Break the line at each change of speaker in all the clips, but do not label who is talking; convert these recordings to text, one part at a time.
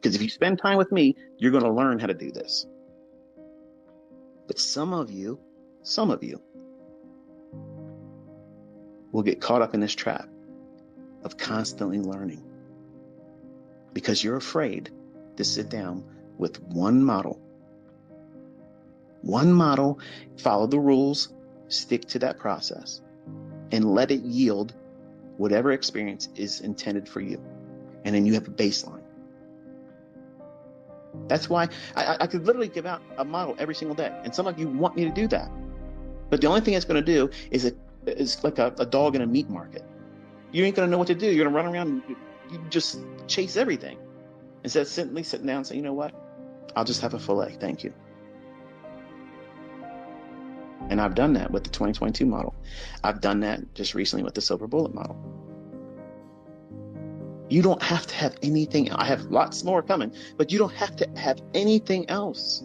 Because if you spend time with me, you're going to learn how to do this. But some of you will get caught up in this trap of constantly learning because you're afraid to sit down with one model, follow the rules, stick to that process, and let it yield whatever experience is intended for you. And then you have a baseline. That's why I could literally give out a model every single day. And some of you want me to do that. But the only thing it's going to do is like a dog in a meat market. You ain't going to know what to do. You're going to run around and you just chase everything. Instead of sitting down and say, you know what? I'll just have a filet. Thank you. And I've done that with the 2022 model. I've done that just recently with the silver bullet model. You don't have to have anything. I have lots more coming, but you don't have to have anything else.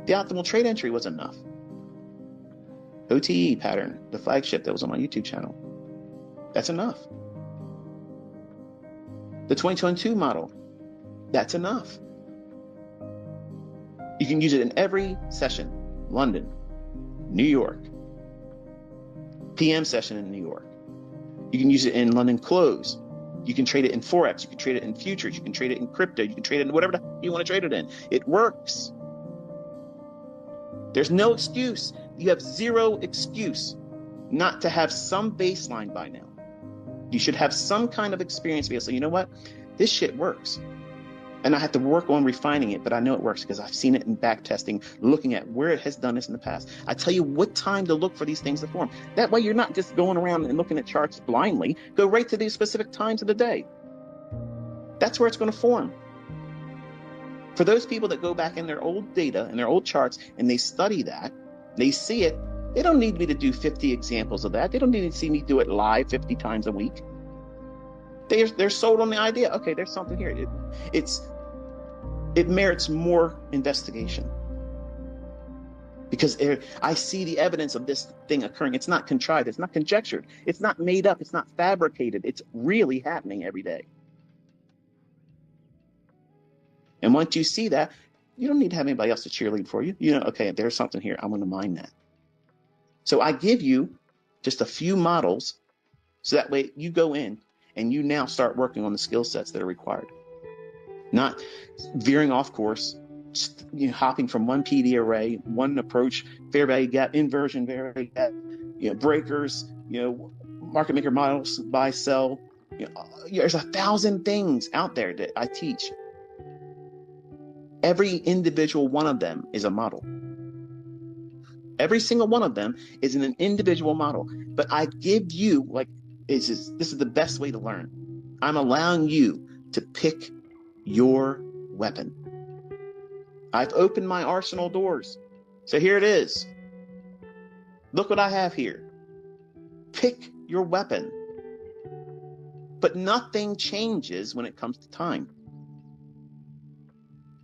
The optimal trade entry was enough. OTE pattern, the flagship that was on my YouTube channel. That's enough. The 2022 model, that's enough. You can use it in every session. London, New York, PM session in New York. You can use it in London close. You can trade it in Forex. You can trade it in futures. You can trade it in crypto. You can trade it in whatever you want to trade it in. It works. There's no excuse. You have zero excuse not to have some baseline by now. You should have some kind of experience to be able to say, you know what? This shit works. And I have to work on refining it, but I know it works because I've seen it in back testing, looking at where it has done this in the past. I tell you what time to look for these things to form. That way you're not just going around and looking at charts blindly. Go right to these specific times of the day. That's where it's going to form. For those people that go back in their old data and their old charts and they study that, they see it, they don't need me to do 50 examples of that. They don't need to see me do it live 50 times a week. They're sold on the idea. Okay, there's something here. It merits more investigation because I see the evidence of this thing occurring. It's not contrived. It's not conjectured. It's not made up. It's not fabricated. It's really happening every day. And once you see that, you don't need to have anybody else to cheerlead for you. You know, okay, there's something here. I'm going to mine that. So I give you just a few models so that way you go in and you now start working on the skill sets that are required. Not veering off course, just, hopping from one PD array, one approach, fair value gap, inversion value gap, breakers, market maker models, buy, sell. There's 1,000 things out there that I teach. Every individual one of them is a model. Every single one of them is an individual model. But I give you, this is the best way to learn. I'm allowing you to pick your weapon. I've opened my arsenal doors. So here it is. Look what I have here. Pick your weapon. But nothing changes when it comes to time.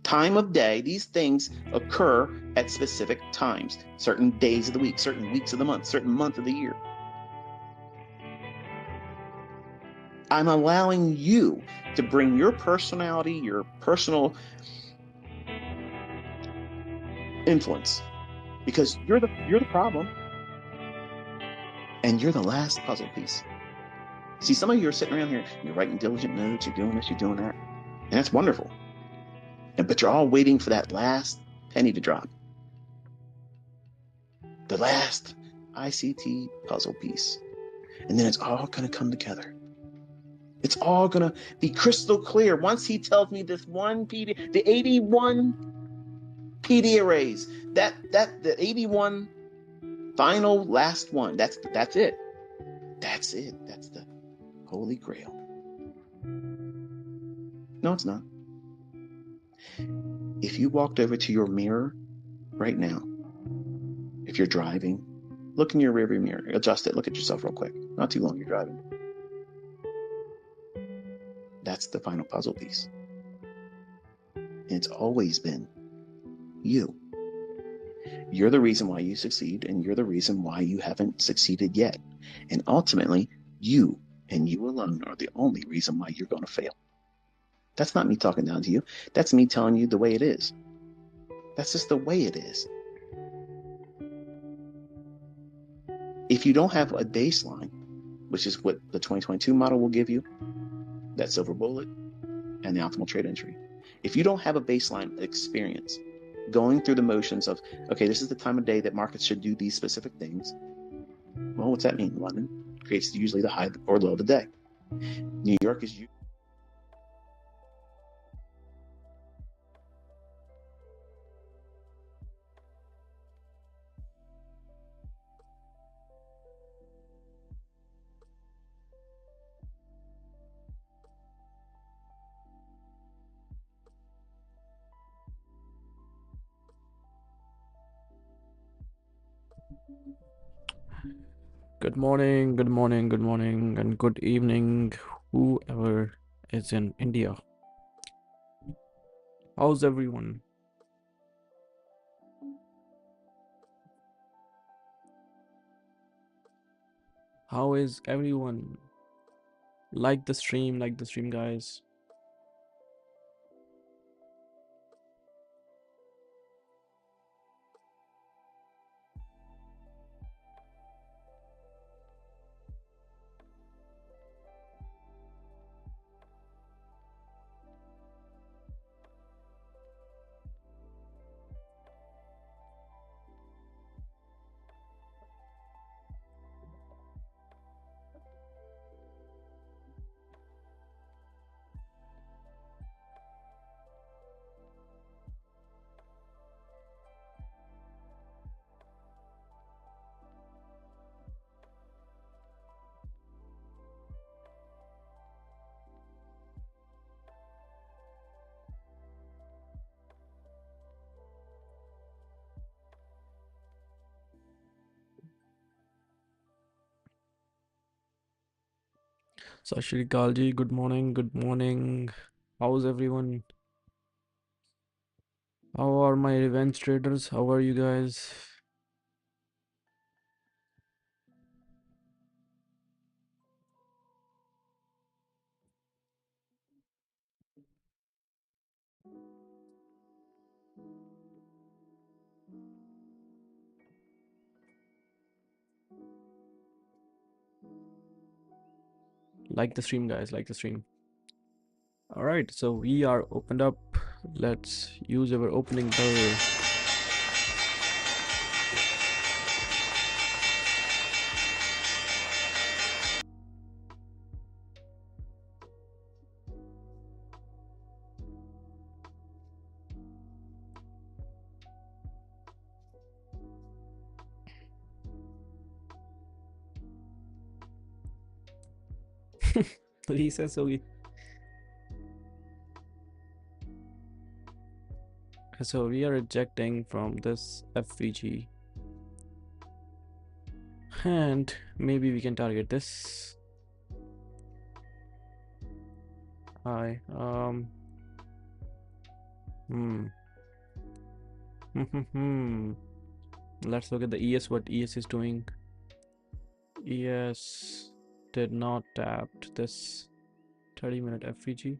Time of day, these things occur at specific times, certain days of the week, certain weeks of the month, certain month of the year. I'm allowing you to bring your personality, your personal influence, because you're the problem, and you're the last puzzle piece. See, some of you are sitting around here, you're writing diligent notes, you're doing this, you're doing that, and that's wonderful. But you're all waiting for that last penny to drop. The last ICT puzzle piece. And then it's all going to come together. It's all going to be crystal clear. Once he tells me this one PD, the 81 PD arrays, the 81 final last one, that's it. That's it. That's the Holy Grail. No, it's not. If you walked over to your mirror right now, if you're driving, look in your rearview mirror, adjust it, look at yourself real quick. Not too long you're driving. That's the final puzzle piece. And it's always been you. You're the reason why you succeed, and you're the reason why you haven't succeeded yet. And ultimately, you and you alone are the only reason why you're going to fail. That's not me talking down to you. That's me telling you the way it is. That's just the way it is. If you don't have a baseline, which is what the 2022 model will give you, that silver bullet and the optimal trade entry. If you don't have a baseline experience going through the motions of, okay, this is the time of day that markets should do these specific things. Well, what's that mean? London creates usually the high or low of the day. New York is usually
Good morning, good morning, good morning, and good evening, whoever is in India. How's everyone? How is everyone? Like the stream, guys. Sashri Kalji, good morning, good morning. How's everyone? How are my revenge traders? How are you guys? Like the stream, guys, like the stream. All right, so we are opened up. Let's use our opening bell. Lisa, so we are ejecting from this FVG. And maybe we can target this. Hi. Hmm. Let's look at the ES, what ES is doing. ES did not tap this 30-minute FVG.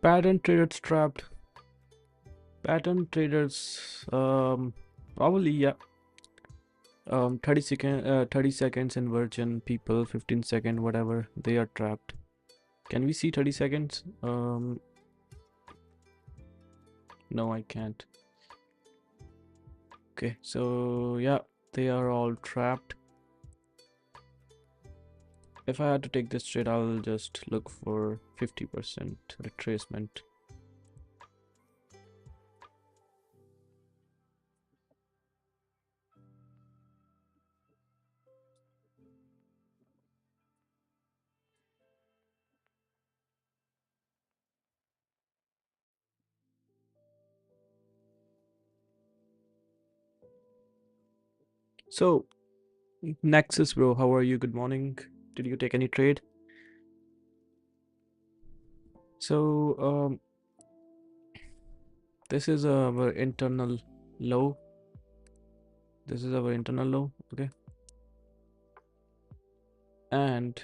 Pattern traders trapped. Pattern traders, probably, yeah. 30 seconds inversion people, 15-second, whatever, they are trapped. Can we see 30 seconds? No, I can't. Okay, so yeah, they are all trapped. If I had to take this trade, I'll just look for 50% retracement. So, Nexus bro, how are you? Good morning. Did you take any trade? So, this is our internal low. This is our internal low, okay? And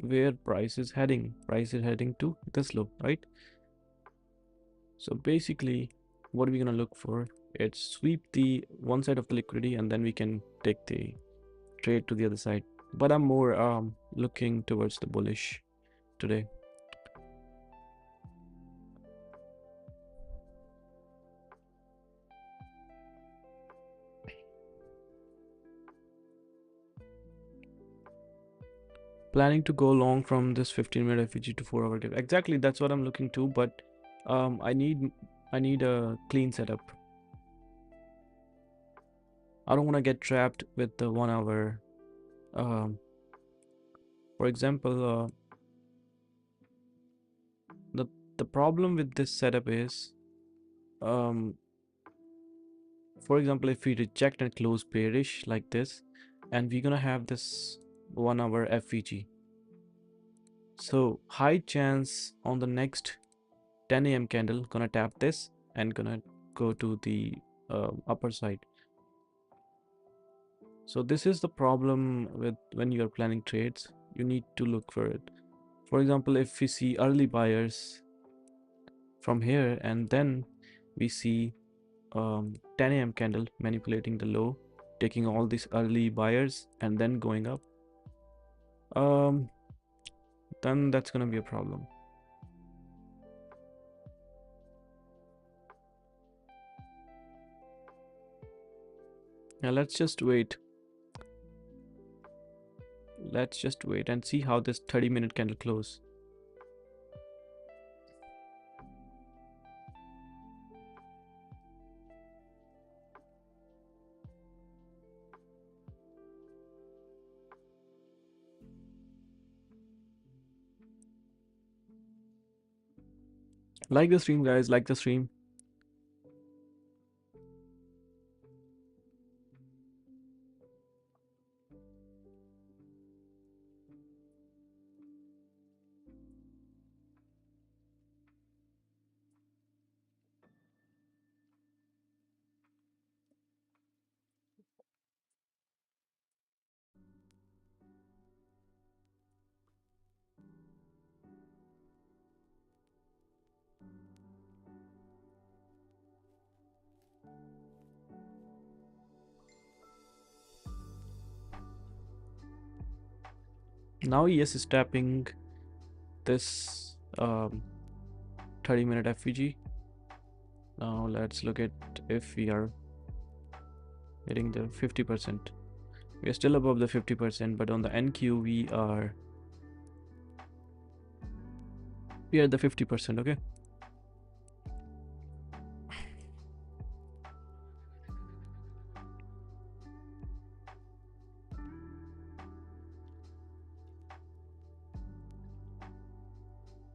where price is heading? Price is heading to this low, right? So basically, what are we gonna look for? It's sweep the one side of the liquidity, and then we can take the trade to the other side. But I'm more looking towards the bullish today. Planning to go long from this 15-minute FVG to 4-hour gap. Exactly, that's what I'm looking to. But I need a clean setup. I don't want to get trapped with the 1 hour. For example, the problem with this setup is, for example, if we reject and close bearish like this, and we're gonna have this 1 hour FVG, so high chance on the next 10 a.m. candle gonna tap this and gonna go to the upper side. So this is the problem with when you are planning trades. You need to look for it. For example, if we see early buyers from here, and then we see 10 a.m. candle manipulating the low, taking all these early buyers and then going up, then that's gonna be a problem. Now let's just wait. Let's just wait and see how this 30-minute candle close. Like the stream, guys, like the stream. Now ES is tapping this 30-minute FVG. Now let's look at if we are hitting the 50%. We are still above the 50%, but on the NQ we are at the 50%. Okay.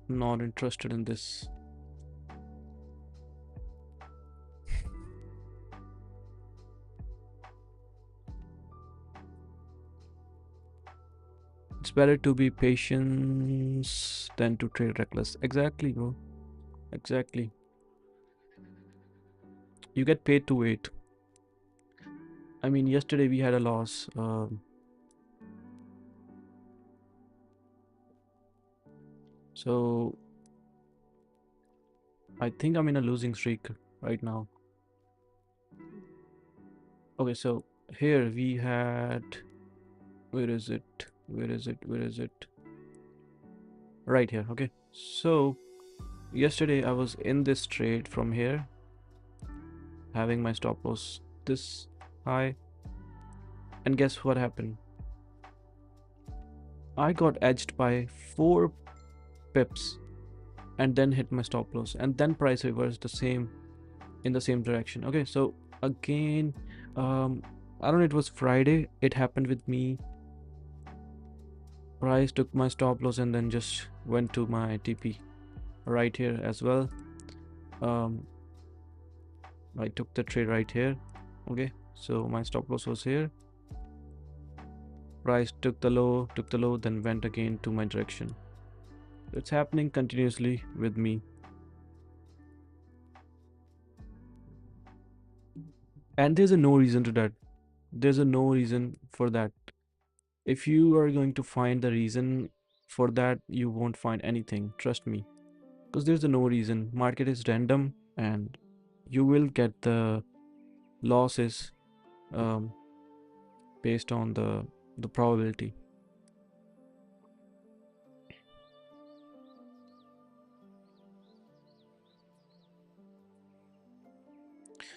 Not interested in this. It's better to be patient than to trade reckless. Exactly, bro. Exactly. You get paid to wait. I mean, yesterday we had a loss. So I think I'm in a losing streak right now. Okay, so here we had, where is it? Where is it? Where is it? Right here. Okay. So yesterday I was in this trade from here, having my stop loss this high, and guess what happened? I got edged by 4 pips and then hit my stop loss, and then price reversed the same in the same direction. Okay, so again, I don't know, it was Friday, it happened with me. Price took my stop loss and then just went to my TP right here as well. I took the trade right here. Okay, so my stop loss was here. Price took the low, then went again to my direction. It's happening continuously with me. And there's a no reason to that. There's a no reason for that. If you are going to find the reason for that, you won't find anything. Trust me. Because there's a no reason. Market is random and you will get the losses um, based on the probability.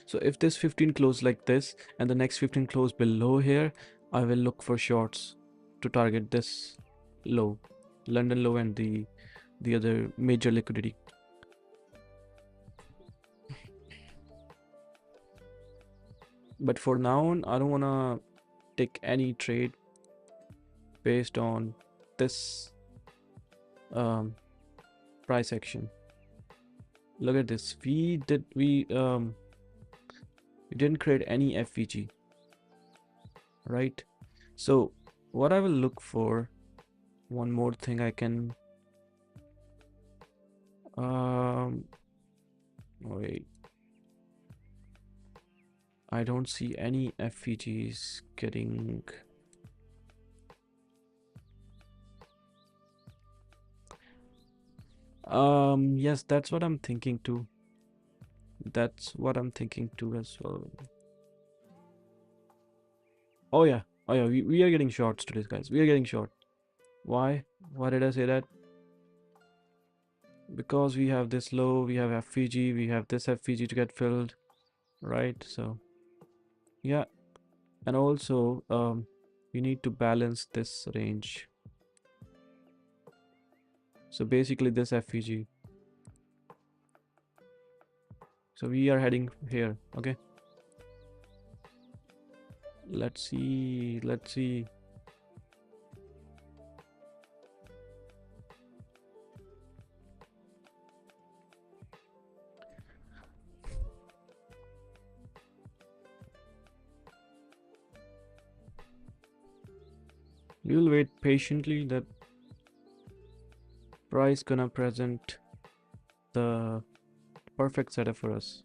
So if this 15 close like this and the next 15 close below here, I will look for shorts to target this low, London low, and the other major liquidity. But for now, I don't wanna take any trade based on this price action. Look at this. We didn't create any FVG, right? So what I will look for, one more thing I can wait, I don't see any FVGs getting. Yes, that's what I'm thinking too. That's what I'm thinking too as well. Oh yeah, we are getting shorts today, guys. We are getting short. Why? Why did I say that? Because we have this low, we have FVG, we have this FVG to get filled, right? So yeah, and also we need to balance this range. So basically this FVG. So we are heading here. Okay, let's see. We will wait patiently that price gonna present the perfect setup for us.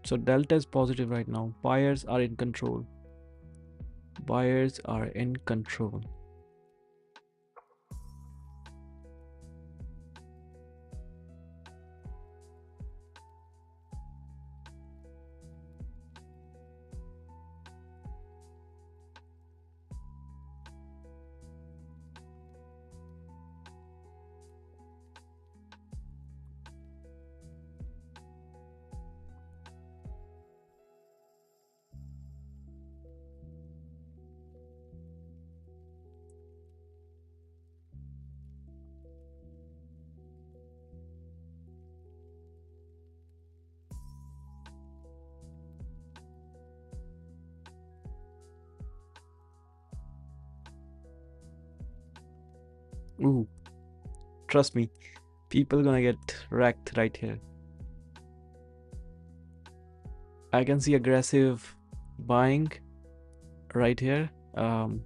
So delta is positive right now. Buyers are in control. Buyers are in control. Ooh, trust me, people gonna get wrecked right here. I can see aggressive buying right here, and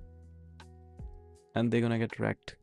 they're gonna get wrecked.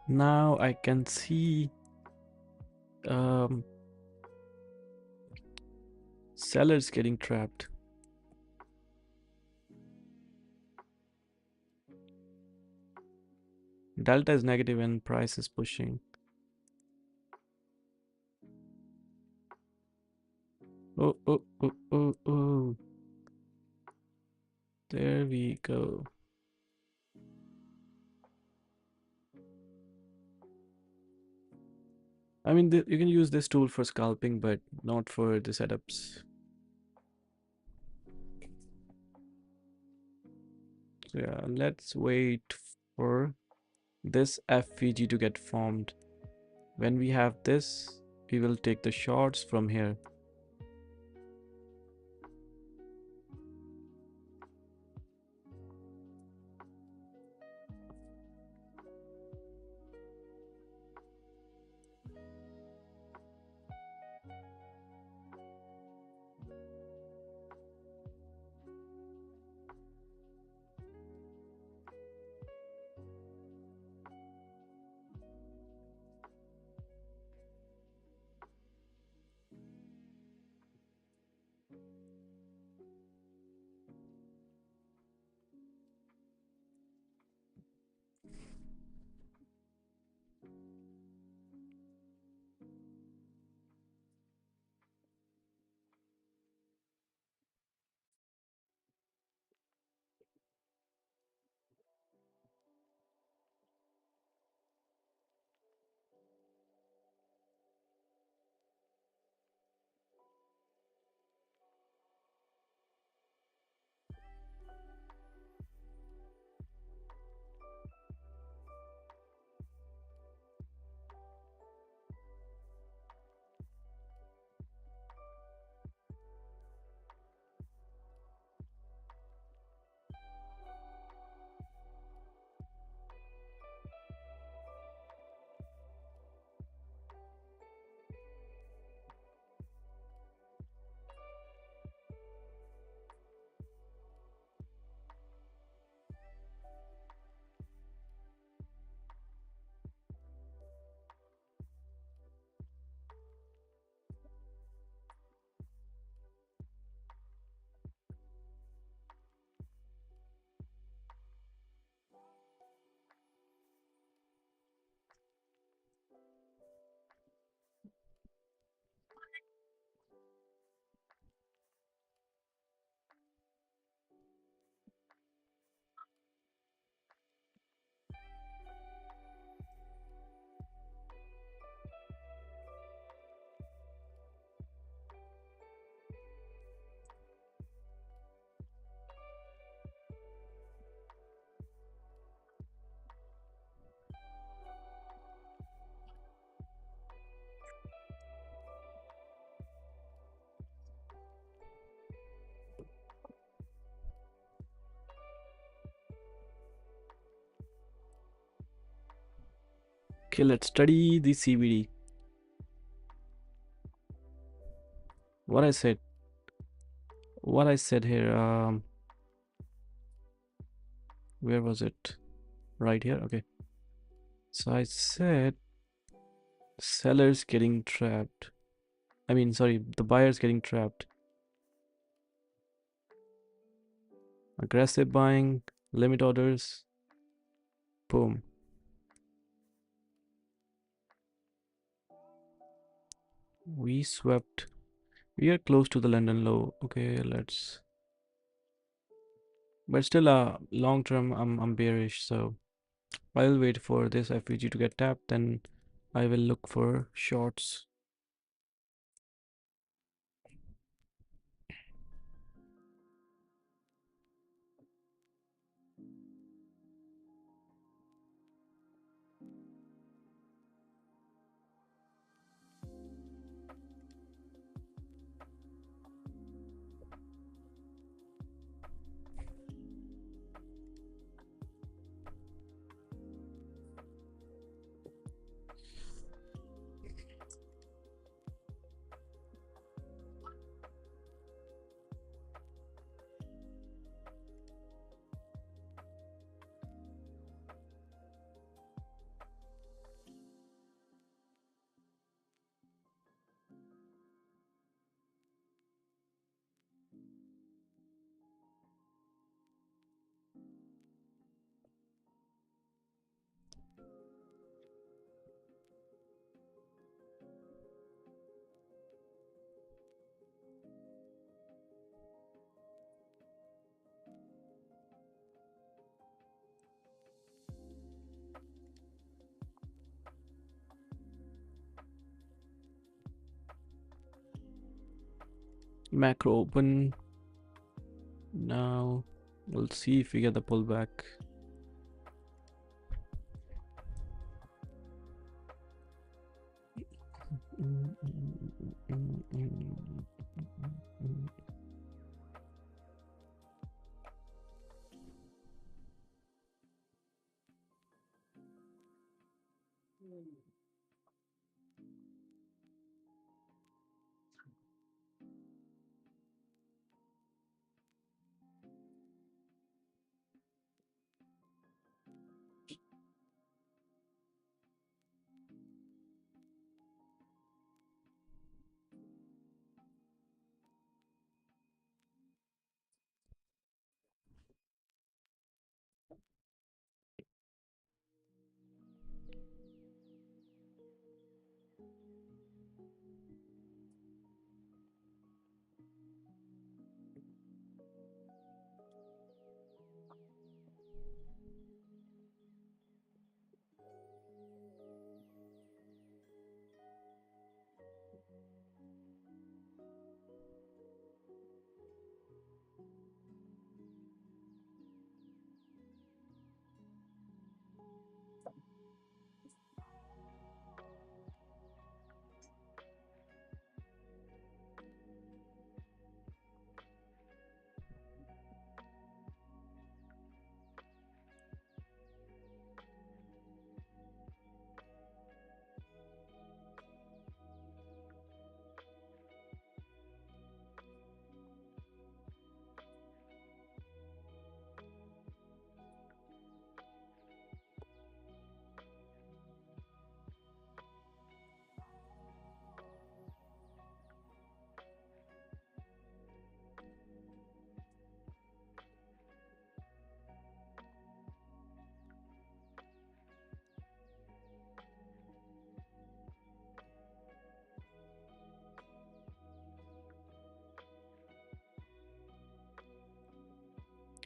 Now I can see sellers getting trapped. Delta is negative and price is pushing. Oh, oh, oh, oh, oh. There we go. I mean, you can use this tool for scalping, but not for the setups. So yeah, let's wait for this FVG to get formed. When we have this, we will take the shorts from here. Okay, let's study the CBD. What I said here, where was it? Right here. Okay, so I said sellers getting trapped. I mean, sorry, the buyers getting trapped. Aggressive buying, limit orders, boom. We swept. We are close to the London low. Okay, let's. But still, long term, I'm bearish. So I'll wait for this FVG to get tapped. Then I will look for shorts. Macro open. Now we'll see if we get the pullback.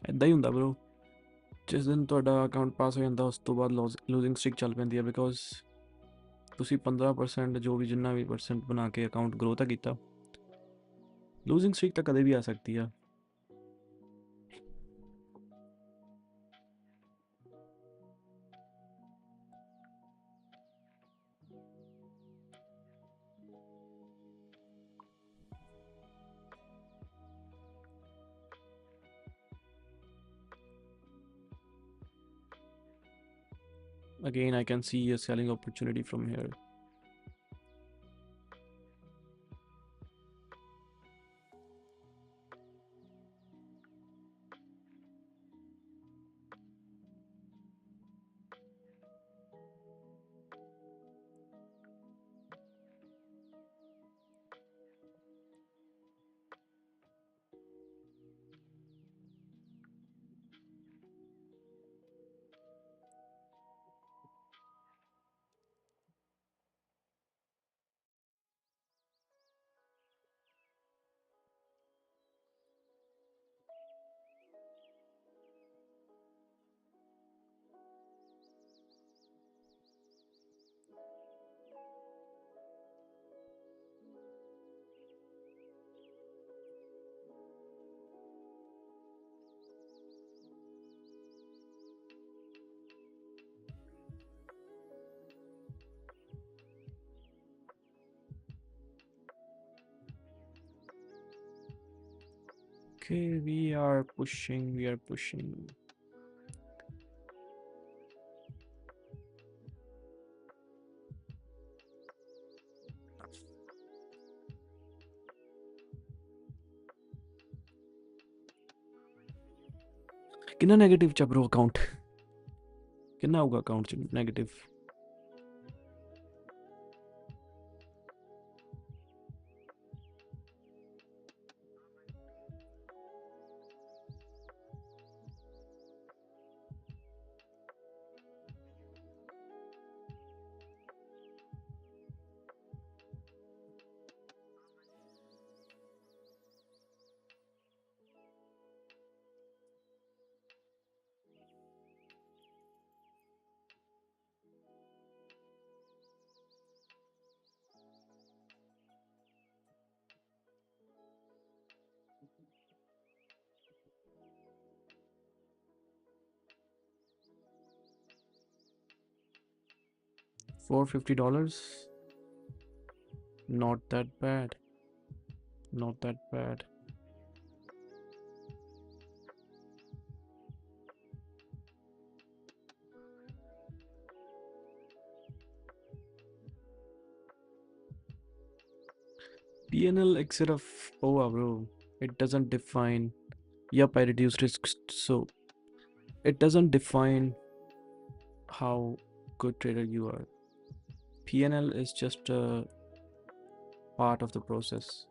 ਏਦਾਂ ਹੀ ਹੁੰਦਾ bro, ਜਿਸ ਦਿਨ ਤੁਹਾਡਾ account ਪਾਸ ਹੋ ਜਾਂਦਾ ਉਸ ਤੋਂ ਬਾਅਦ ਲੂਜ਼ਿੰਗ ਸਟ੍ਰੀਕ ਚੱਲ ਪੈਂਦੀ ਹੈ, ਬਿਕੋਜ਼ ਤੁਸੀਂ 15% ਜੋ ਵੀ ਜਿੰਨਾ ਵੀ ਪਰਸੈਂਟ ਬਣਾ ਕੇ ਅਕਾਊਂਟ ਗਰੋ ਤਾਂ ਕੀਤਾ, ਲੂਜ਼ਿੰਗ ਸਟ੍ਰੀਕ ਤਾਂ ਕਦੇ ਵੀ ਆ ਸਕਦੀ ਆ। Again, I can see a selling opportunity from here. Okay, we are pushing. कितना नेगेटिव चा ब्रो अकाउंट? कितना होगा account negative? $450. Not that bad. Not that bad. PNL exit of OA, bro. It doesn't define. Yep, I reduced risks. So it doesn't define how good trader you are. PNL is just a part of the process.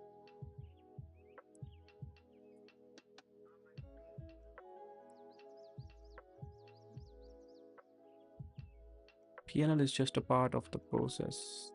PNL is just a part of the process.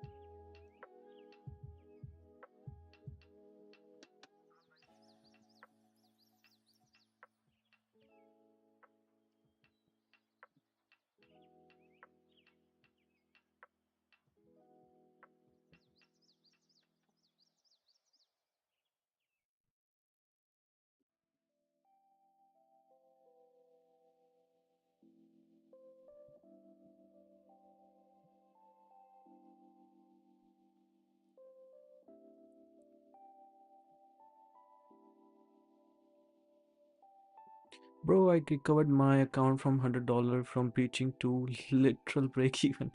Bro, I recovered my account from $100 from breaching to literal break even.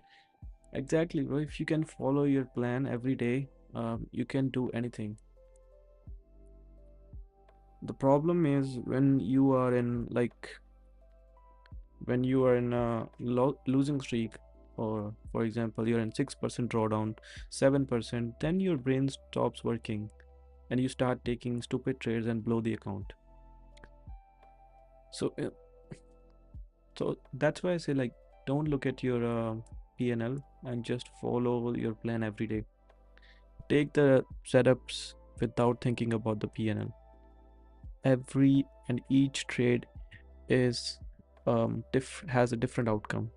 Exactly, bro. If you can follow your plan every day, you can do anything. The problem is when you are in a losing streak, or for example, you're in 6% drawdown, 7%, then your brain stops working and you start taking stupid trades and blow the account. So, so that's why I say, like, don't look at your PNL and just follow your plan every day. Take the setups without thinking about the PNL. Every and each trade is has a different outcome.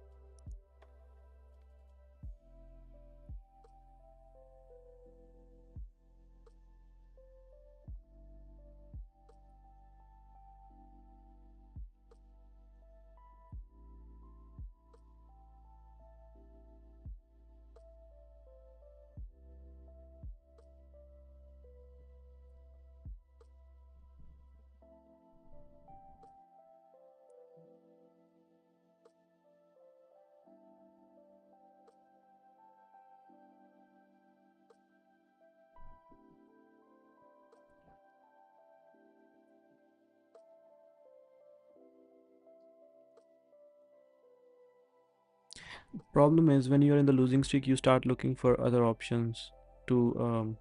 Problem is when you're in the losing streak, you start looking for other options to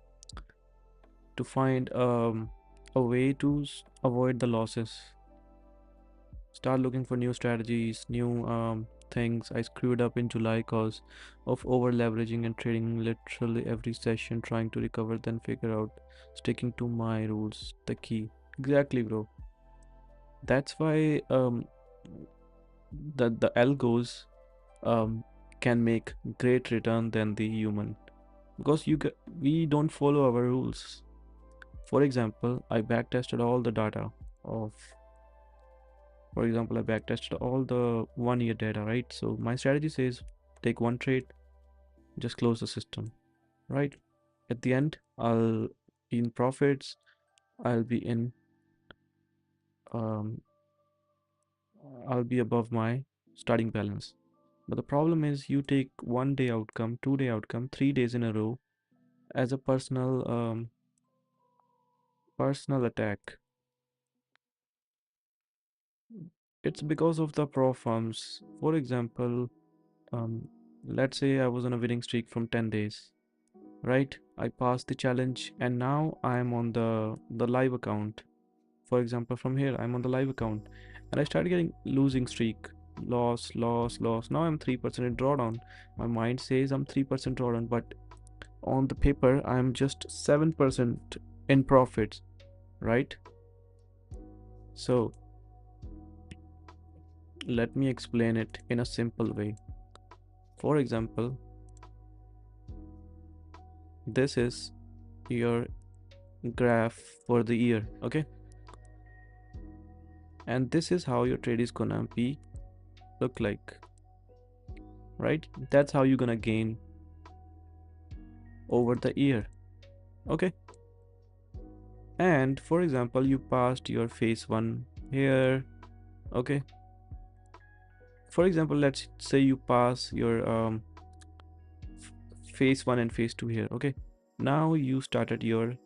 find a way to avoid the losses. Start looking for new strategies, new things. I screwed up in July because of over leveraging and trading literally every session, trying to recover, then figure out sticking to my rules, the key. Exactly, bro. That's why the algos um, can make great return than the human, because we don't follow our rules. For example, I backtested all the data of for example, I backtested all the 1 year data, right? So my strategy says take one trade, just close the system, right? At the end, I'll be in profits, I'll be in um, I'll be above my starting balance. But the problem is you take 1 day outcome, 2 day outcome, 3 days in a row as a personal attack. It's because of the pro firms. For example, um, let's say I was on a winning streak from 10 days, right? I passed the challenge and now I am on the live account. For example, from here I'm on the live account and I started getting losing streak, loss. Now I'm 3% in drawdown. My mind says I'm 3% drawdown, but on the paper I'm just 7% in profits, right? So let me explain it in a simple way. For example, this is your graph for the year, okay? And this is how your trade is gonna be look like, right? That's how you're gonna gain over the year, okay? And for example, you passed your phase one here, okay? For example, let's say you pass your phase one and phase two here, okay? Now you started your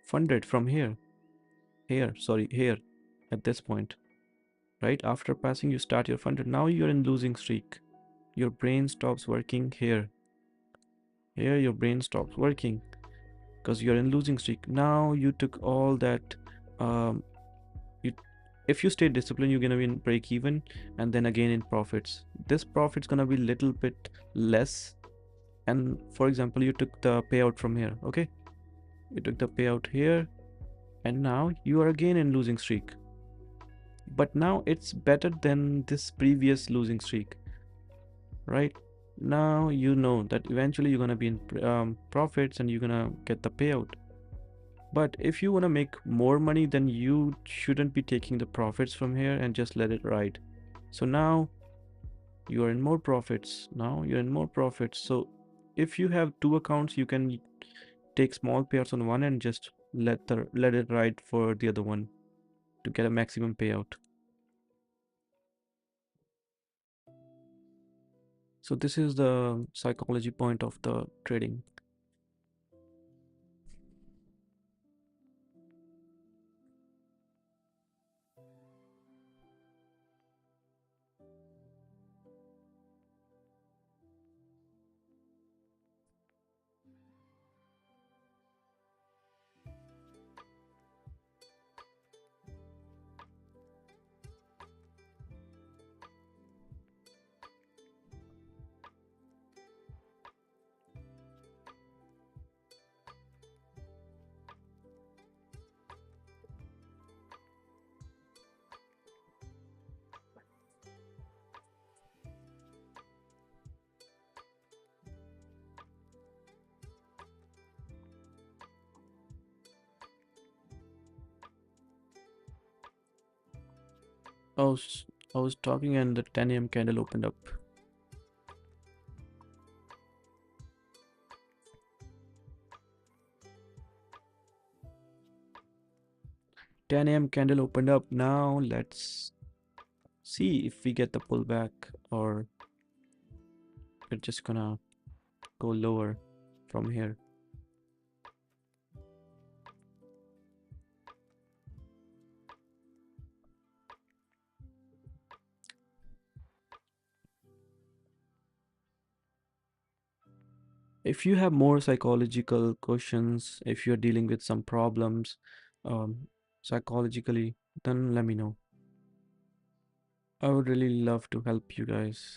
funded from here at this point, right? After passing, you start your funded. Now you're in losing streak. Your brain stops working here. Here, your brain stops working because you're in losing streak. Now you took all that um, you if you stay disciplined, you're gonna be in break even and then again in profits. This profit's gonna be little bit less. And for example, you took the payout from here, okay? You took the payout here and now you are again in losing streak. But now it's better than this previous losing streak, right? Now you know that eventually you're gonna be in profits and you're gonna get the payout. But if you want to make more money, then you shouldn't be taking the profits from here and just let it ride. So now you are in more profits. Now you're in more profits. So if you have two accounts, you can take small payouts on one and just let it ride for the other one to get a maximum payout. So this is the psychology point of the trading. I was I was talking and the 10 a.m. candle opened up. 10 a.m. candle opened up. Now let's see if we get the pullback or we're just gonna go lower from here. if you have more psychological questions, if you're dealing with some problems um, psychologically, then let me know. I would really love to help you guys.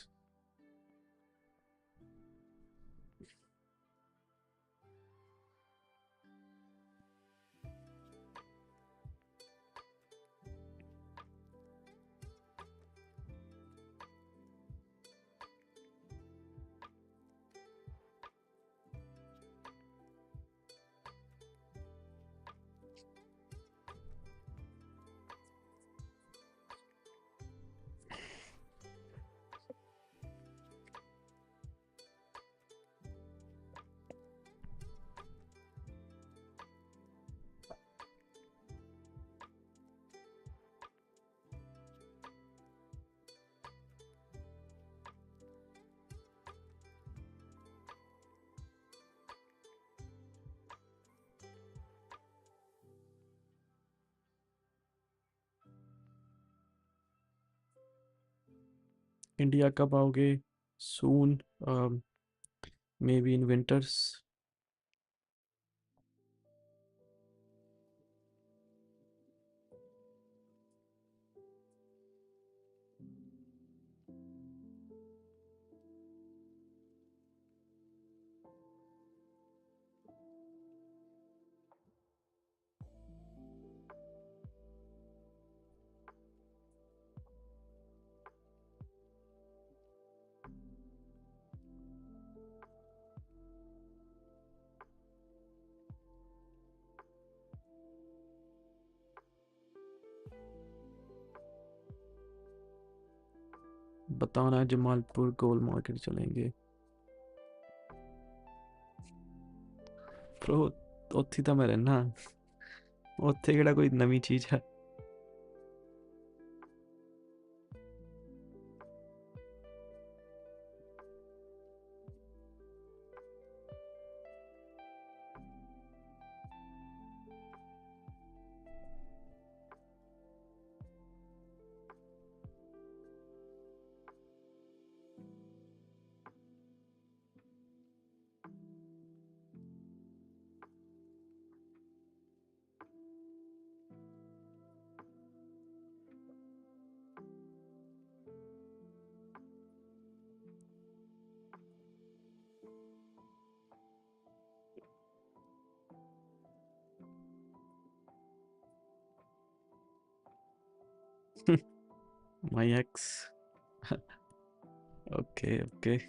India कब आओगे? Soon, maybe in winters. बताना Jamalpur gold market चलेंगे। Bro, ਉੱਥੇ ਤਾਂ ਮੈਂ ਰਹਿਣਾ, ਉੱਥੇ ਕਿਹੜਾ ਕੋਈ ਨਵੀਂ ਚੀਜ਼ ਹੈ। My ex. Okay, okay.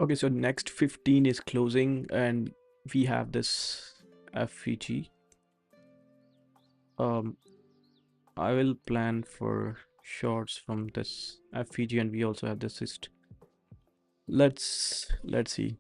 Okay, so next 15 is closing, and we have this FVG. I will plan for shorts from this FVG, and we also have this ist. Let's see.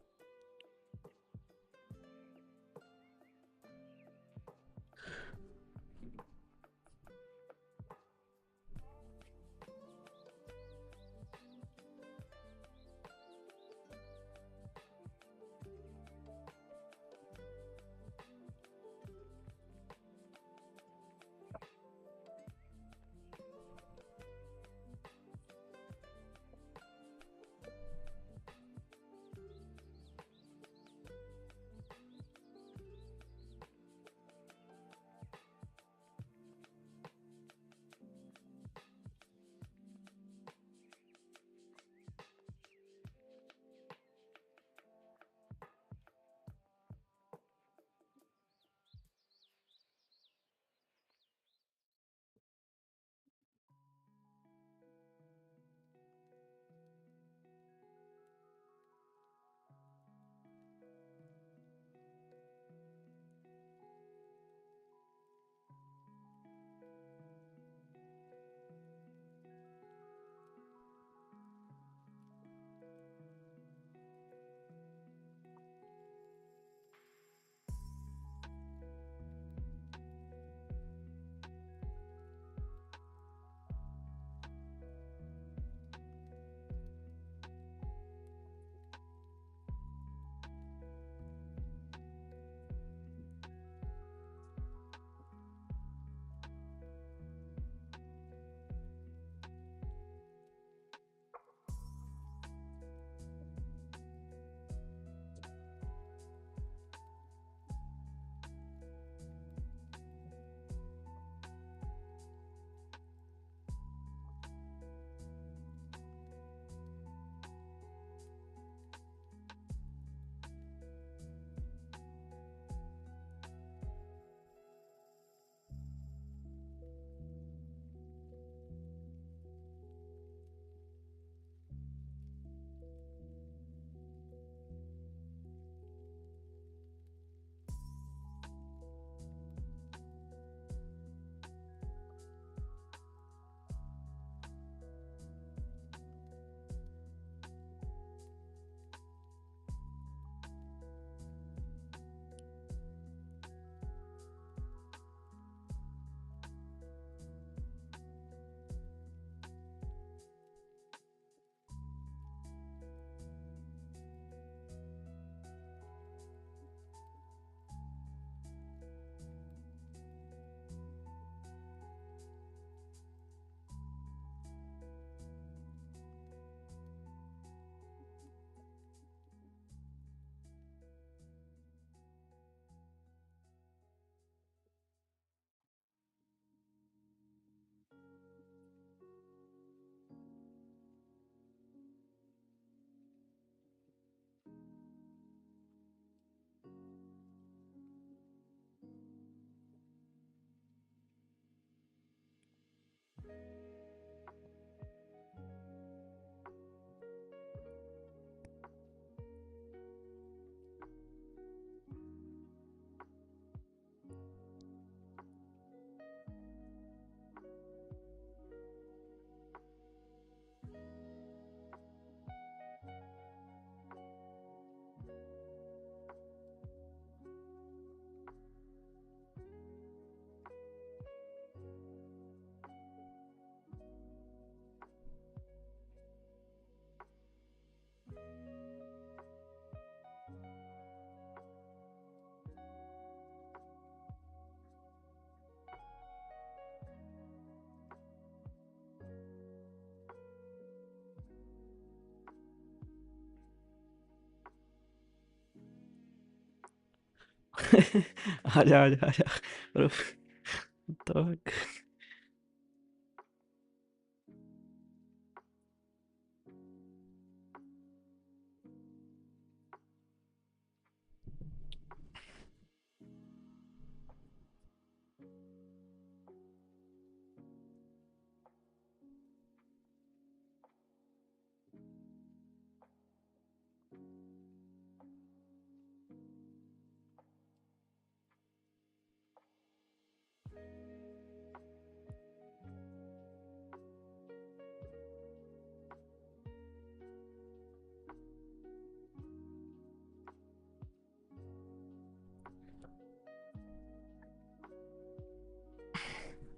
आजा आजा आजा रुक, what the fuck?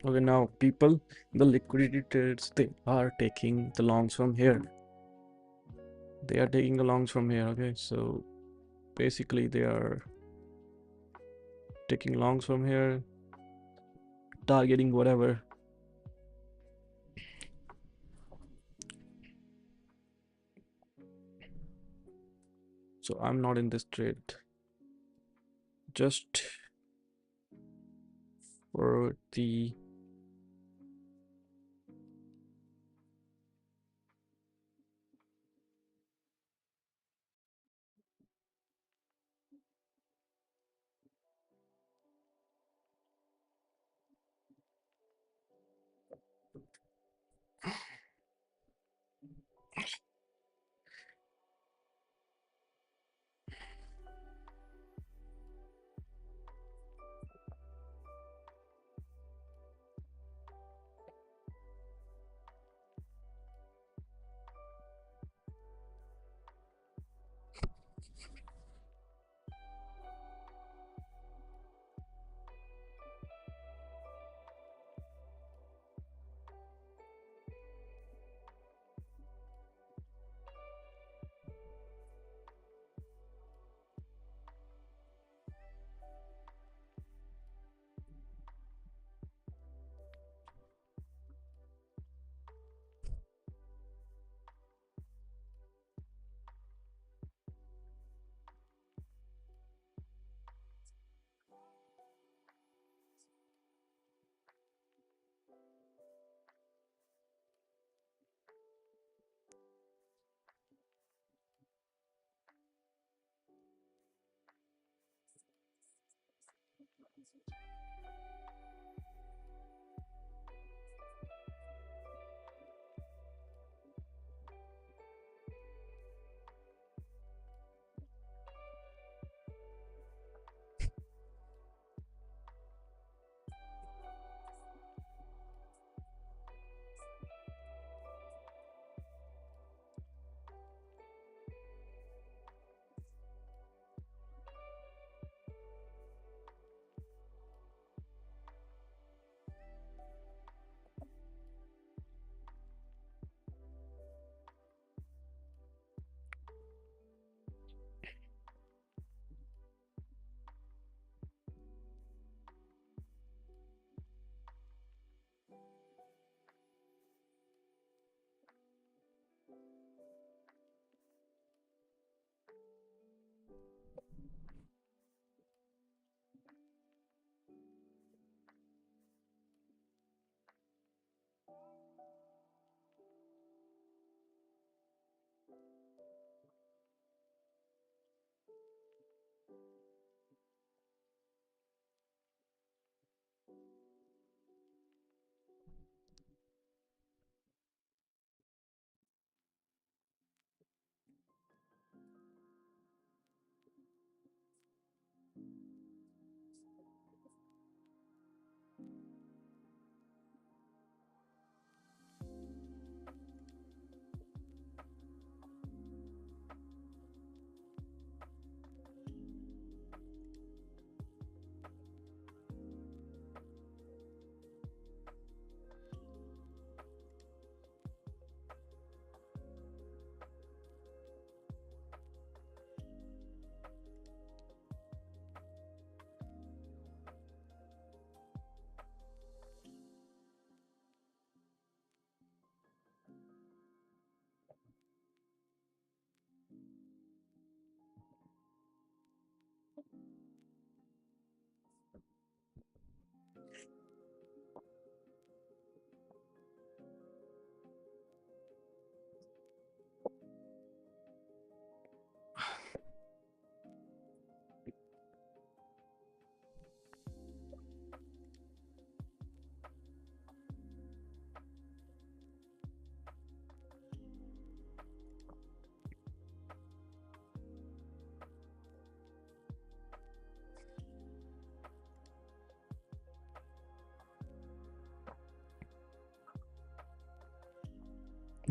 Okay, now people, the liquidity trades, they are taking the longs from here. They are taking the longs from here. Okay, so basically they are taking longs from here, targeting whatever. So I'm not in this trade. Just for the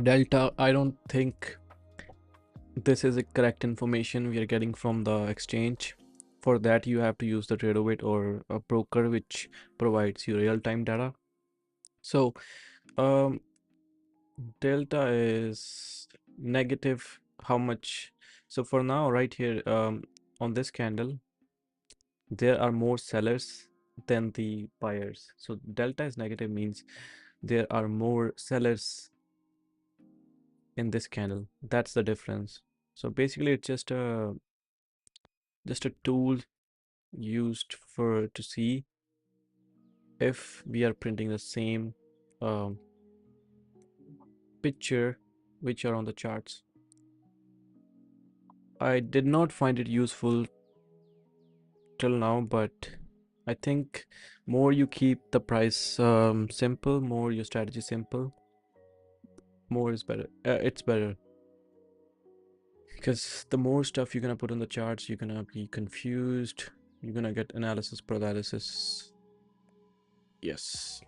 delta, I don't think this is a correct information we are getting from the exchange. For that, you have to use the Tradeovate or a broker which provides you real-time data. So um delta is negative how much. So for now right here, on this candle there are more sellers than the buyers. So delta is negative means there are more sellers in this candle. That's the difference. So basically it's just a tool used for to see if we are printing the same um, picture which are on the charts. I did not find it useful till now, but I think more you keep the price simple, more your strategy simple, more is better. It's better because the more stuff you're gonna put on the charts, you're gonna be confused. You're gonna get analysis paralysis. Yes.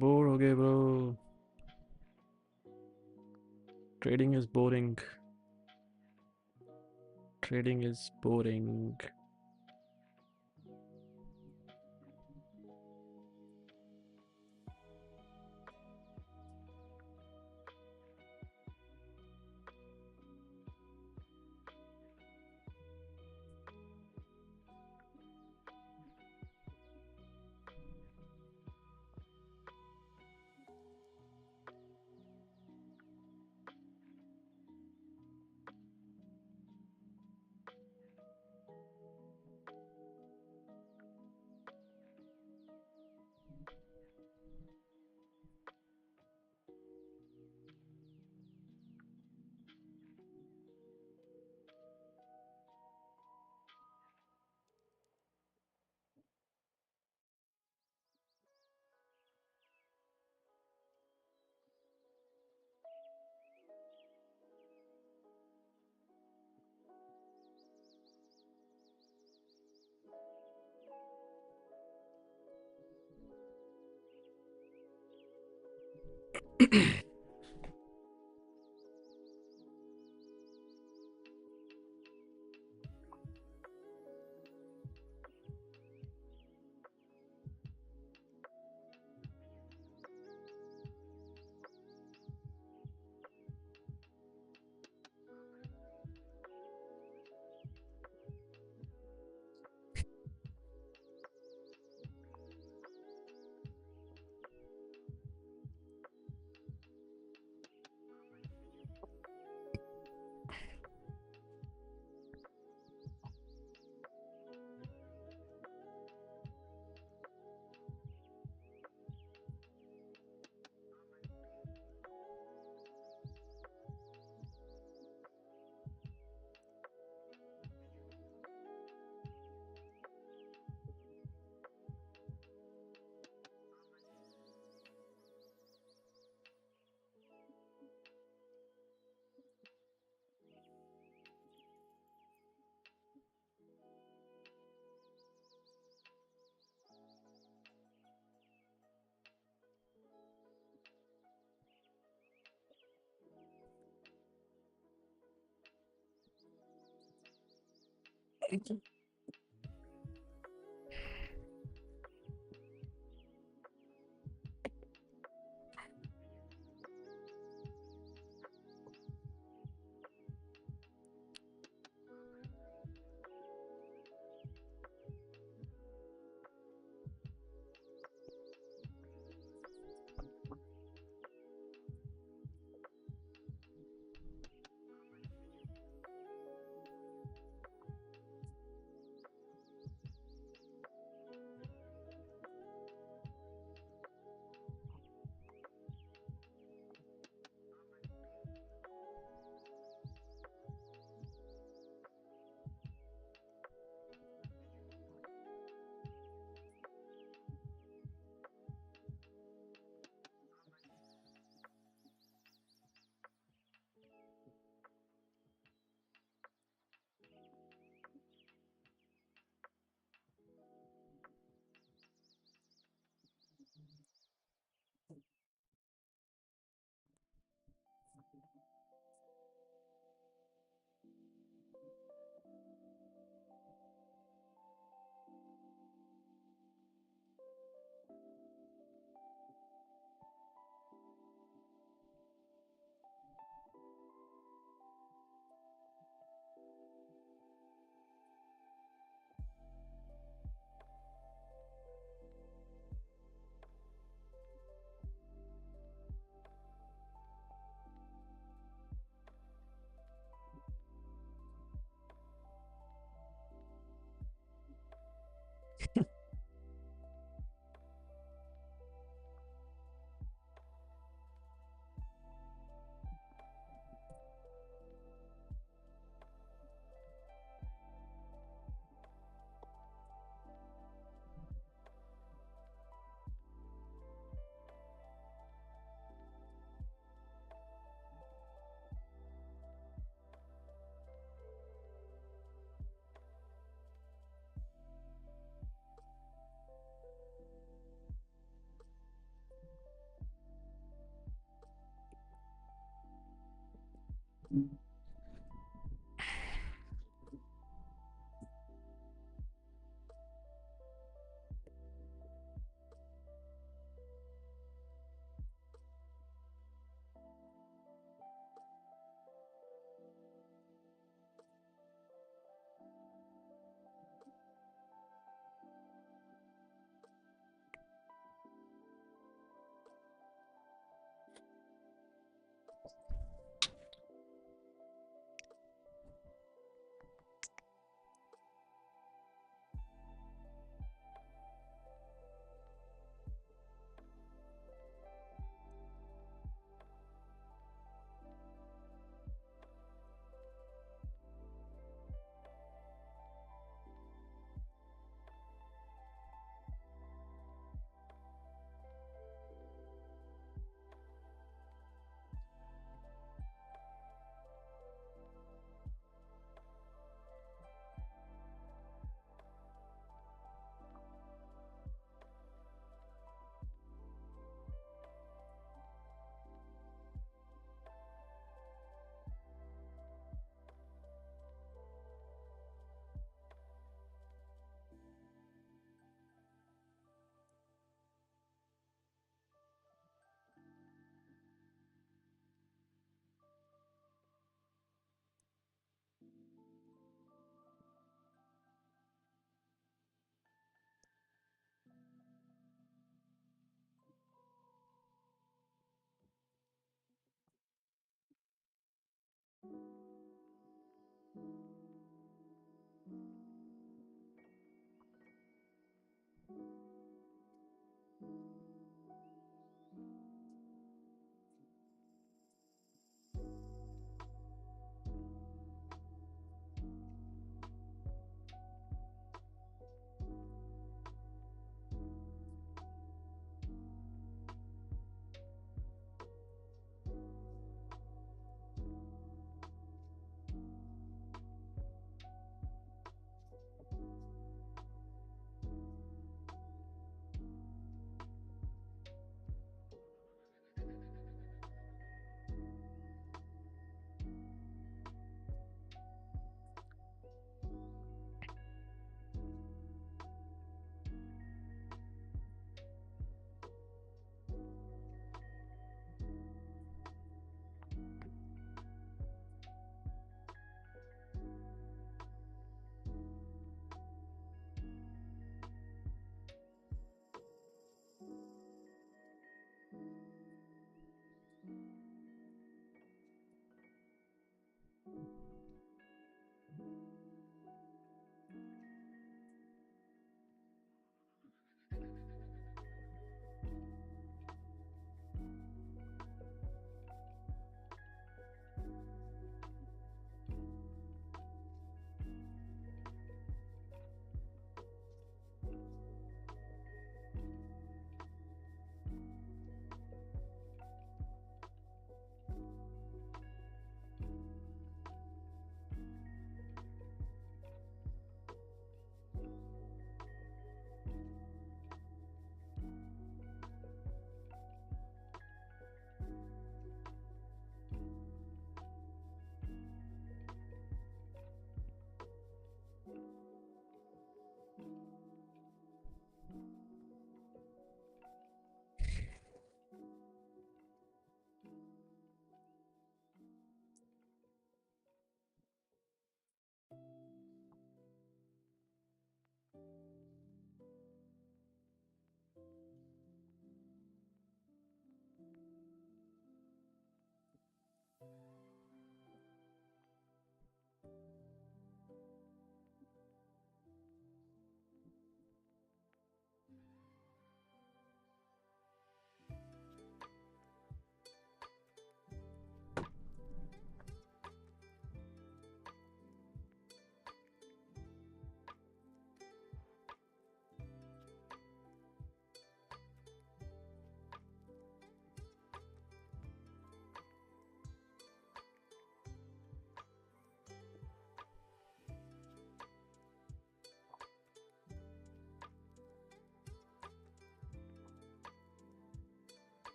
Bore हो गए bro. Trading is boring. Trading is boring.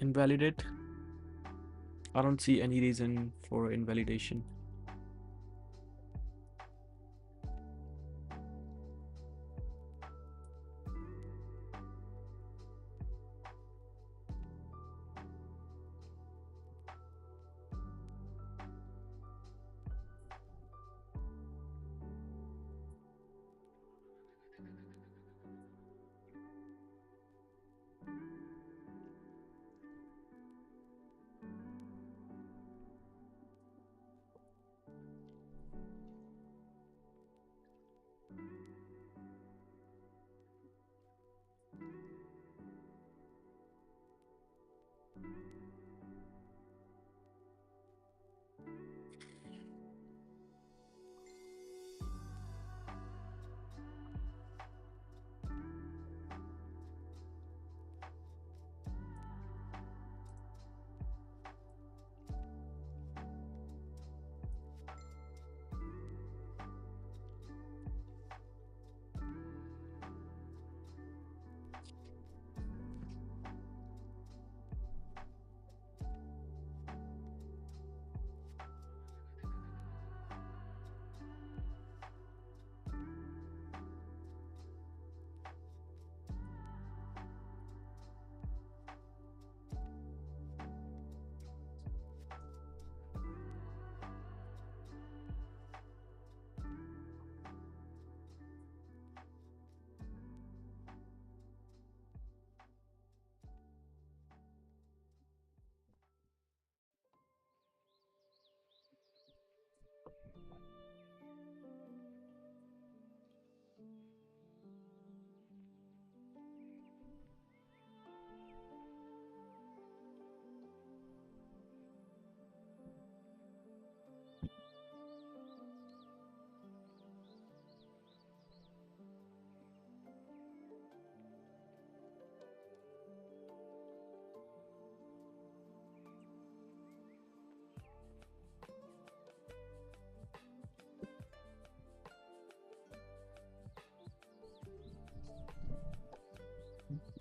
Invalidate. I don't see any reason for invalidation.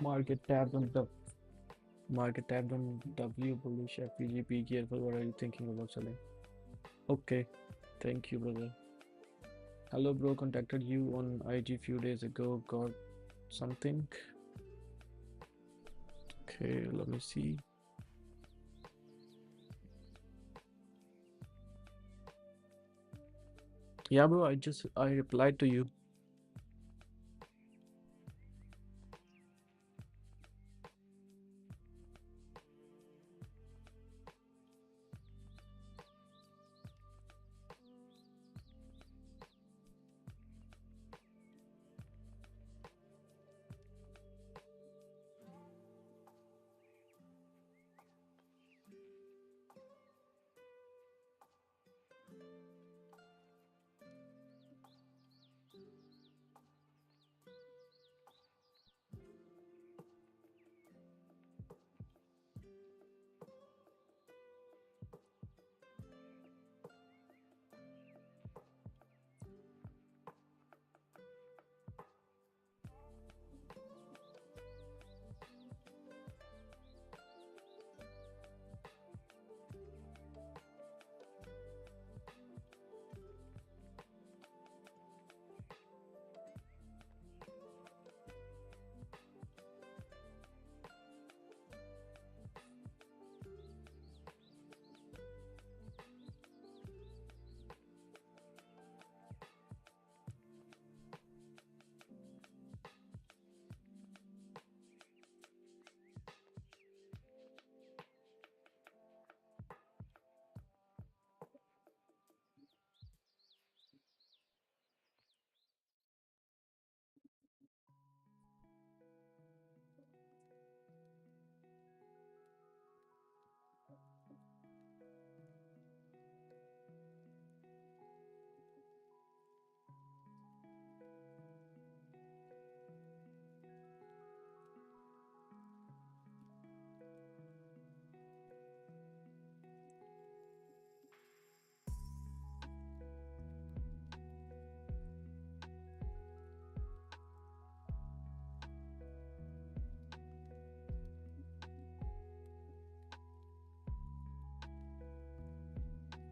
Market tab on the market tab on W bullish FPG. Be careful. What are you thinking about selling? Okay, thank you, brother. Hello, bro. Contacted you on IG few days ago. Got something? Okay, let me see. Yeah, bro. I replied to you.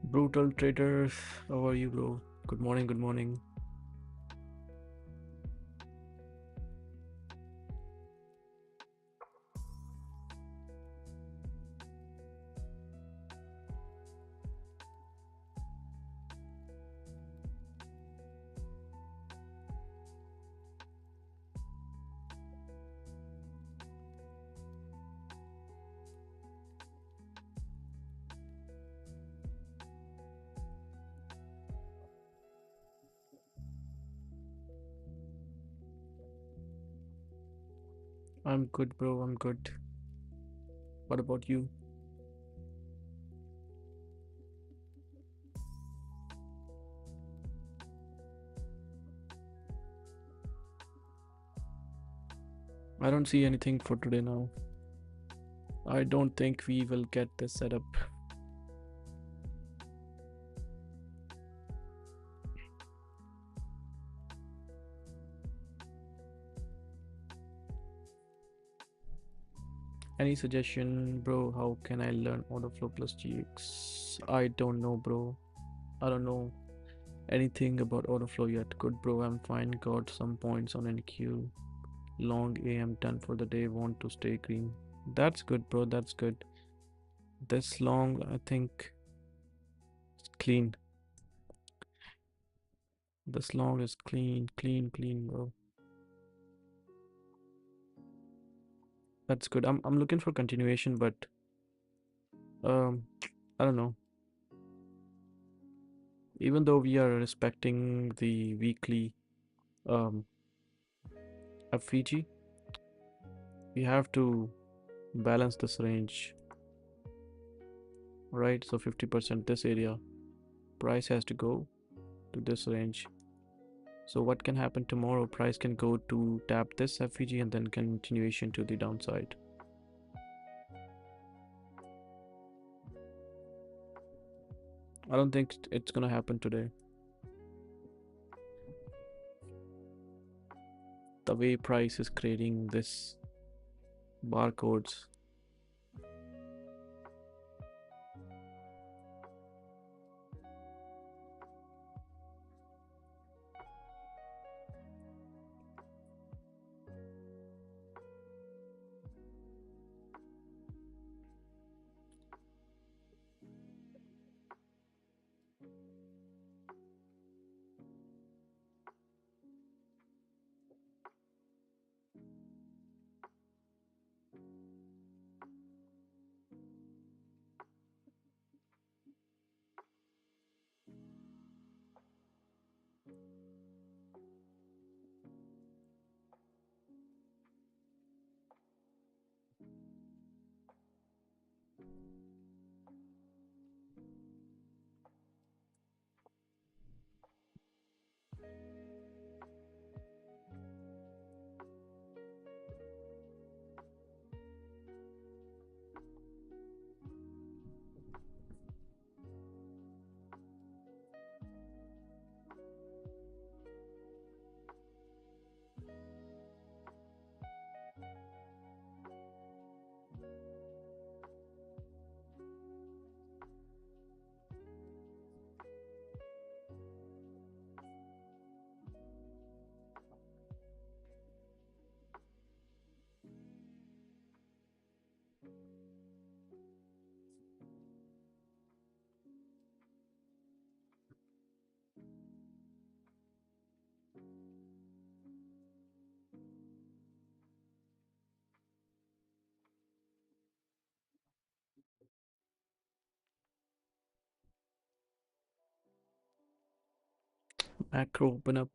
Brutal traders, how are you, bro? Good morning, good morning. I'm good, bro. I'm good. What about you? I don't see anything for today now. I don't think we will get this set up. Any suggestion, bro? How can I learn order flow plus GX? I don't know, bro. I don't know anything about order flow yet. Good, bro. I'm fine. Got some points on NQ. Long AM done for the day. Want to stay green. That's good, bro. That's good. This long, I think it's clean. This long is clean, clean, clean, bro. That's good. I'm looking for continuation, but I don't know. Even though we are respecting the weekly um FVG, we have to balance this range, right? So 50% this area, price has to go to this range. So what can happen tomorrow? Price can go to tap this FVG and then continuation to the downside. I don't think it's gonna happen today. The way price is creating this barcodes. Macro open up.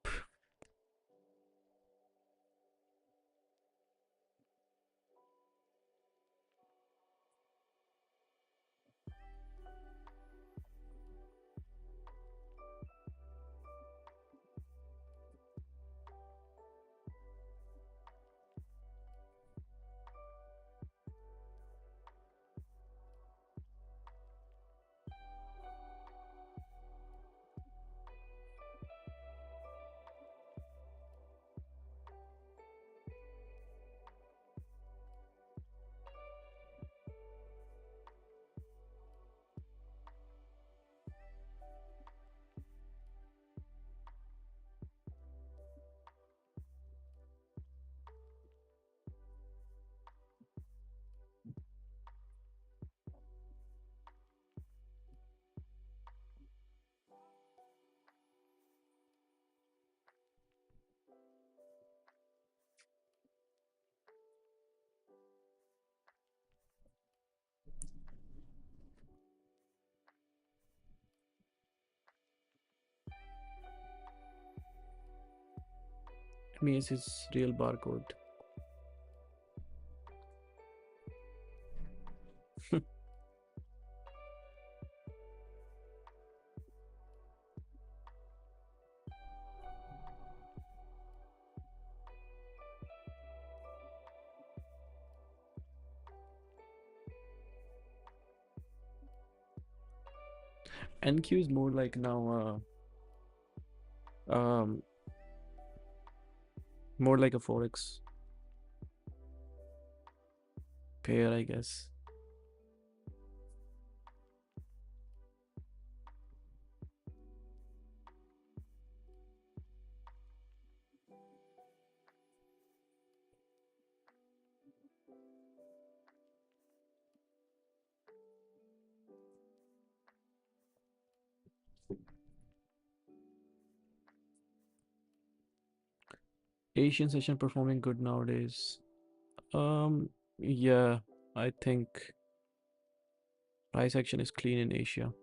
me his real barcode. NQ is more like now more like a forex pair, I guess. Asian session performing good nowadays. Yeah, I think price action is clean in Asia.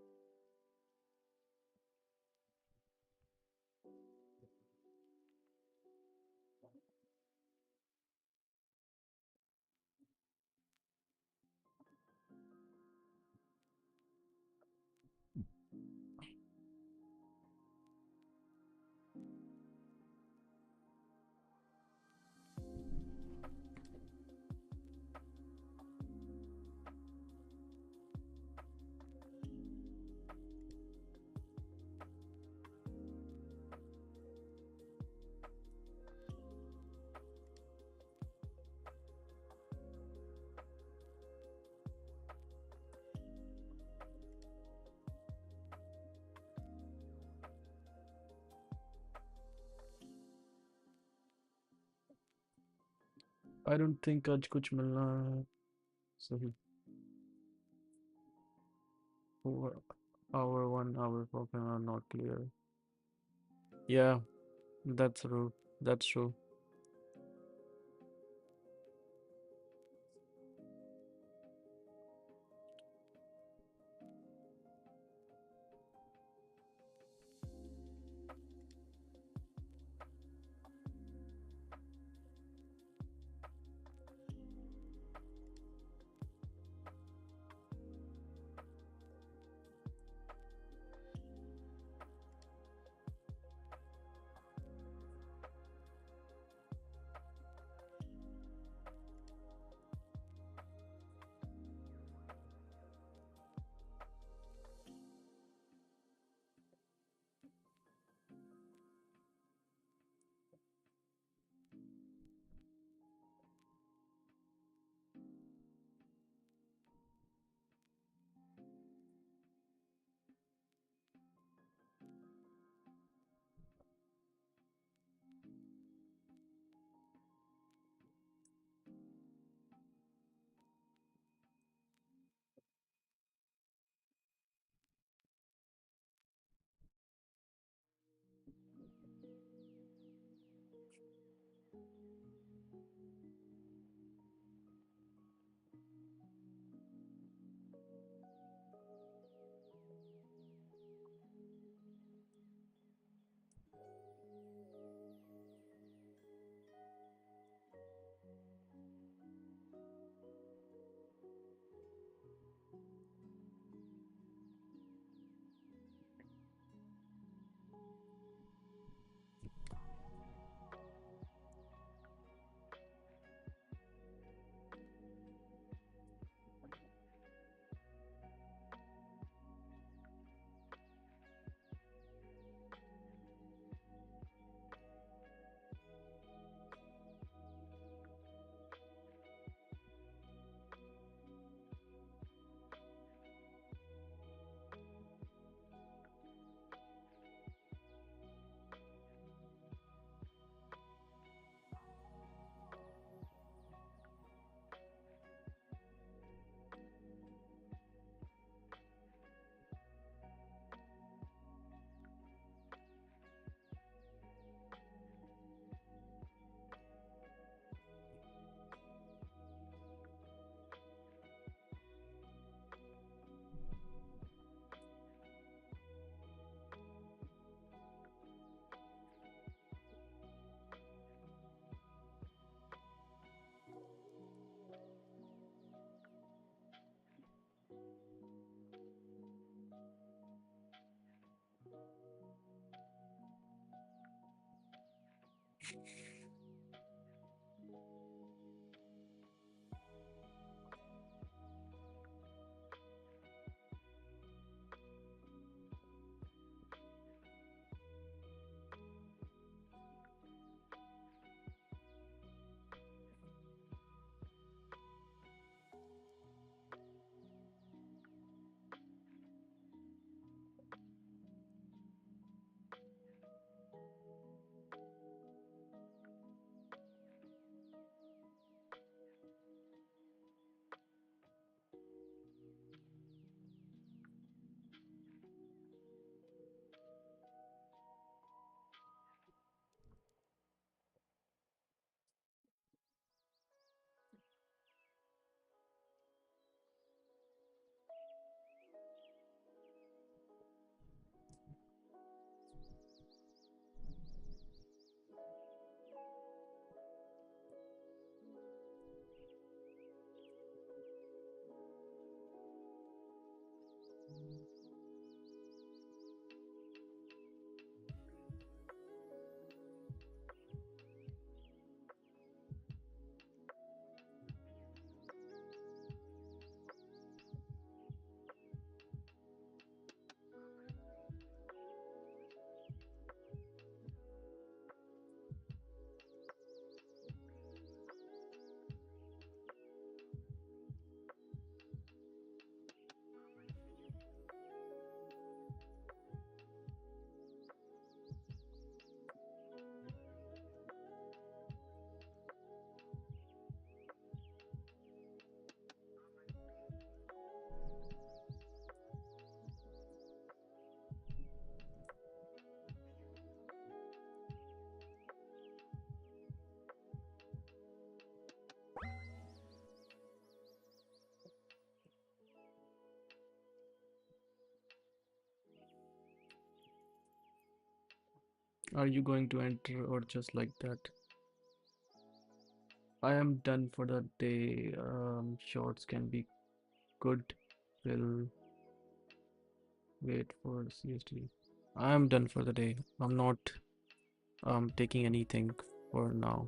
I don't think आज कुछ मिलना है सही. 4 hour 1 hour token are not clear. Yeah, that's true. That's true. Are you going to enter or just like that? I am done for the day. Shorts can be good. Will wait for CST. I am done for the day. I'm not taking anything for now.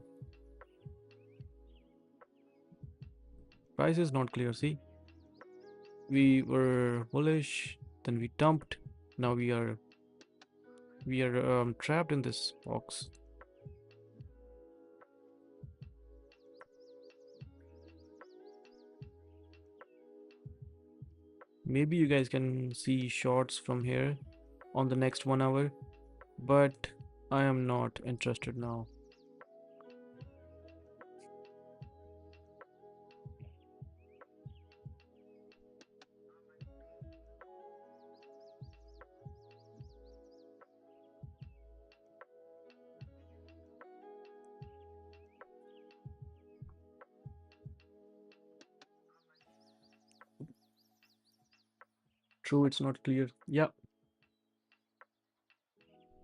Price is not clear. See, we were bullish, then we dumped. Now we are trapped in this box. Maybe you guys can see shorts from here on the next 1 hour, but I am not interested now. True, it's not clear. Yeah,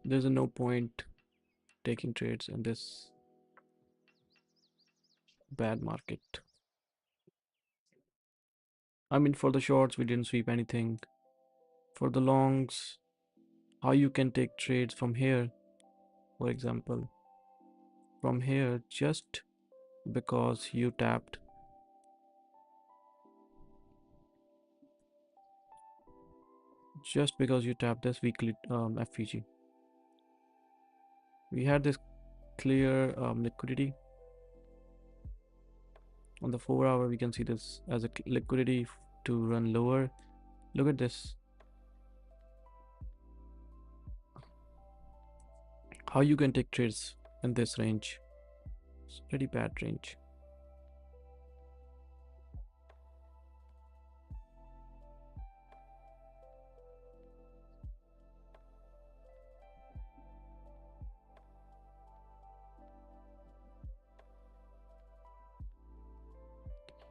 there's no point taking trades in this bad market. I mean, for the shorts, we didn't sweep anything. For the longs, how you can take trades from here, for example, from here just because you tapped, this weekly FVG. We had this clear liquidity. On the 4 hour, we can see this as a liquidity to run lower. Look at this. How you can take trades in this range. It's pretty bad range.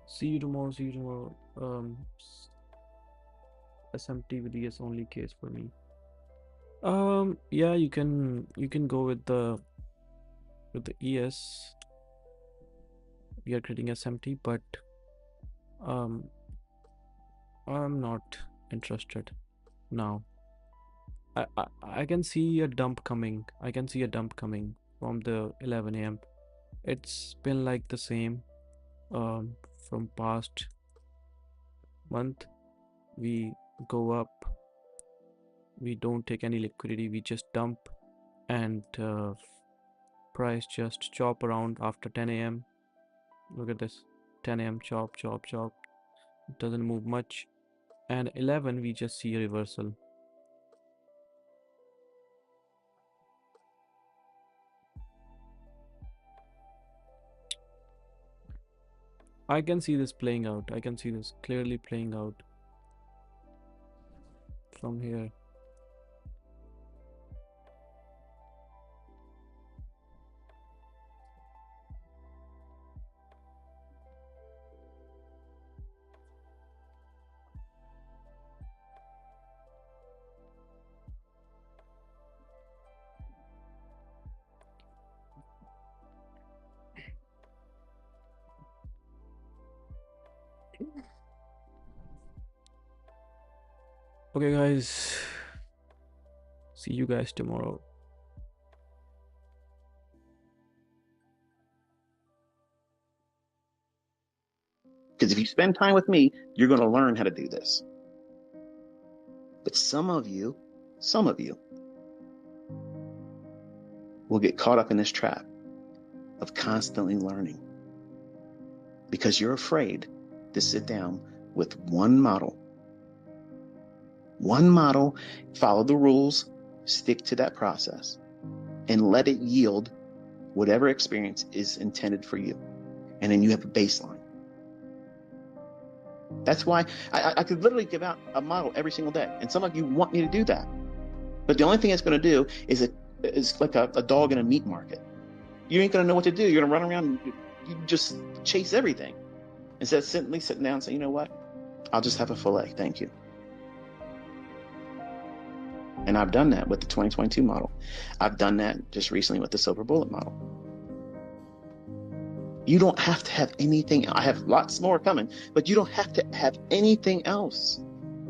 See you tomorrow. See you tomorrow. SMT with ES only case for me. Yeah, you can go with the ES. We are creating SMT, but um I'm not interested now. I can see a dump coming. I can see a dump coming from the 11 a.m. It's been like the same from past month. We go up, we don't take any liquidity, we just dump, and price just chop around after 10 a.m. Look at this, 10 a.m. chop, chop, chop. It doesn't move much, and 11 we just see a reversal. I can see this playing out. I can see this clearly playing out from here. Okay, guys. See you guys tomorrow.
Because if you spend time with me, you're going to learn how to do this. But some of you will get caught up in this trap of constantly learning because you're afraid to sit down with one model, follow the rules, stick to that process, and let it yield whatever experience is intended for you. And then you have a baseline. That's why I could literally give out a model every single day. And some of you want me to do that. But the only thing it's going to do is like a dog in a meat market. You ain't going to know what to do. You're going to run around and you just chase everything. Instead of sitting down and say, you know what? I'll just have a fillet. Thank you. And I've done that with the 2022 model. I've done that just recently with the silver bullet model. You don't have to have anything. I have lots more coming, but you don't have to have anything else.